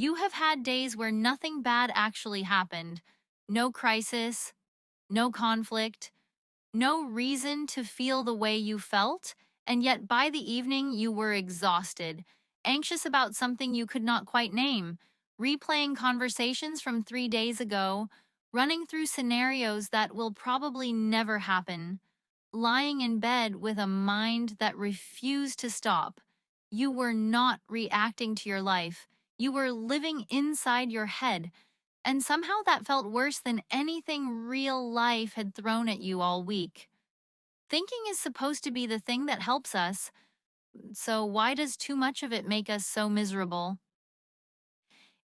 You have had days where nothing bad actually happened. No crisis, no conflict, no reason to feel the way you felt, and yet by the evening you were exhausted, anxious about something you could not quite name, replaying conversations from 3 days ago, running through scenarios that will probably never happen, lying in bed with a mind that refused to stop. You were not reacting to your life. You were living inside your head, and somehow that felt worse than anything real life had thrown at you all week. Thinking is supposed to be the thing that helps us, so why does too much of it make us so miserable?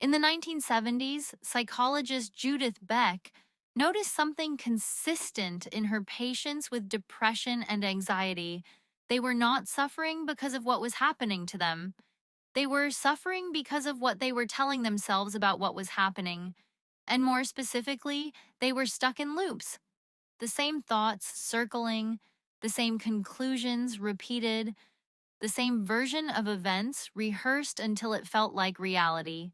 In the 1970s, psychologist Judith Beck noticed something consistent in her patients with depression and anxiety. They were not suffering because of what was happening to them. They were suffering because of what they were telling themselves about what was happening. And more specifically, they were stuck in loops. The same thoughts circling, the same conclusions repeated, the same version of events rehearsed until it felt like reality.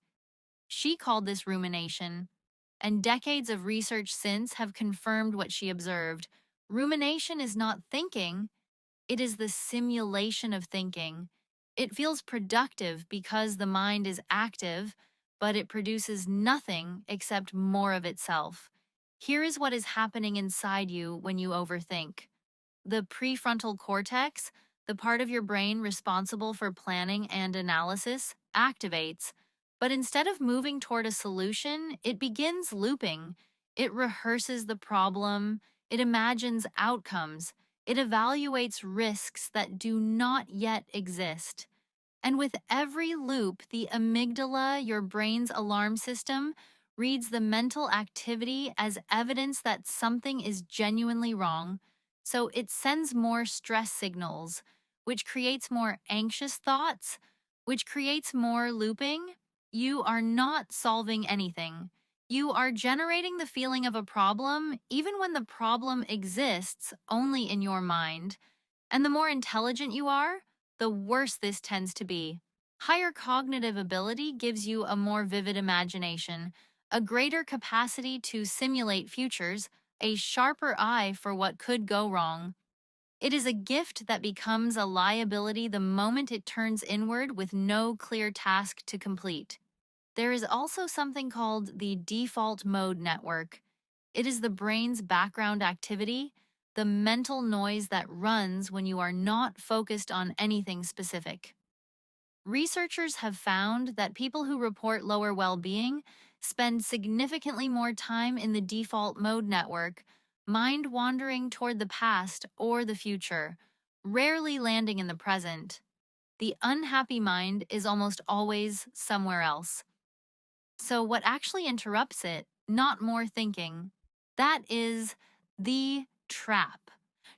She called this rumination, and decades of research since have confirmed what she observed. Rumination is not thinking, it is the simulation of thinking. It feels productive because the mind is active, but it produces nothing except more of itself. Here is what is happening inside you when you overthink. The prefrontal cortex, the part of your brain responsible for planning and analysis, activates. But instead of moving toward a solution, it begins looping. It rehearses the problem, it imagines outcomes, it evaluates risks that do not yet exist. And with every loop, the amygdala, your brain's alarm system, reads the mental activity as evidence that something is genuinely wrong. So it sends more stress signals, which creates more anxious thoughts, which creates more looping. You are not solving anything. You are generating the feeling of a problem, even when the problem exists only in your mind. And the more intelligent you are, the worse this tends to be. Higher cognitive ability gives you a more vivid imagination, a greater capacity to simulate futures, a sharper eye for what could go wrong. It is a gift that becomes a liability the moment it turns inward with no clear task to complete. There is also something called the default mode network. It is the brain's background activity, the mental noise that runs when you are not focused on anything specific. Researchers have found that people who report lower well-being spend significantly more time in the default mode network, mind wandering toward the past or the future, rarely landing in the present. The unhappy mind is almost always somewhere else. So what actually interrupts it, not more thinking, that is the trap.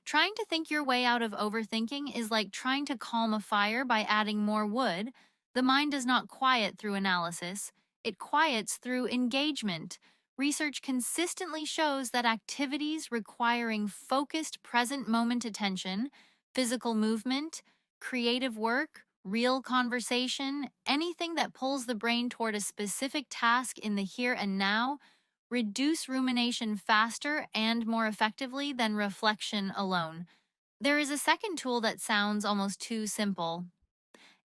Trying to think your way out of overthinking is like trying to calm a fire by adding more wood. The mind does not quiet through analysis, it quiets through engagement. Research consistently shows that activities requiring focused present moment attention, physical movement, creative work, real conversation, anything that pulls the brain toward a specific task in the here and now, reduce rumination faster and more effectively than reflection alone. There is a second tool that sounds almost too simple: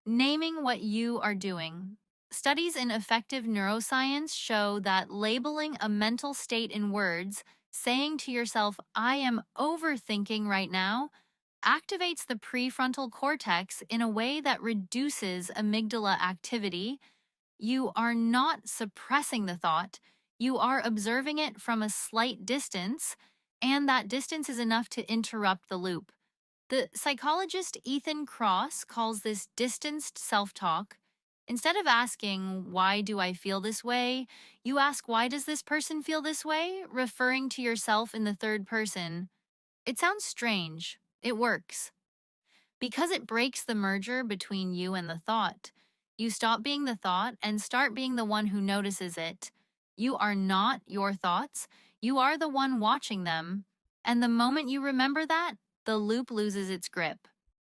naming what you are doing. Studies in effective neuroscience show that labeling a mental state in words, saying to yourself, I am overthinking right now, activates the prefrontal cortex in a way that reduces amygdala activity. You are not suppressing the thought, you are observing it from a slight distance, and that distance is enough to interrupt the loop. The psychologist Ethan Kross calls this distanced self-talk. Instead of asking, why do I feel this way, you ask, why does this person feel this way, referring to yourself in the third person. It sounds strange. It works. Because it breaks the merger between you and the thought. You stop being the thought and start being the one who notices it. You are not your thoughts. You are the one watching them. And the moment you remember that, the loop loses its grip.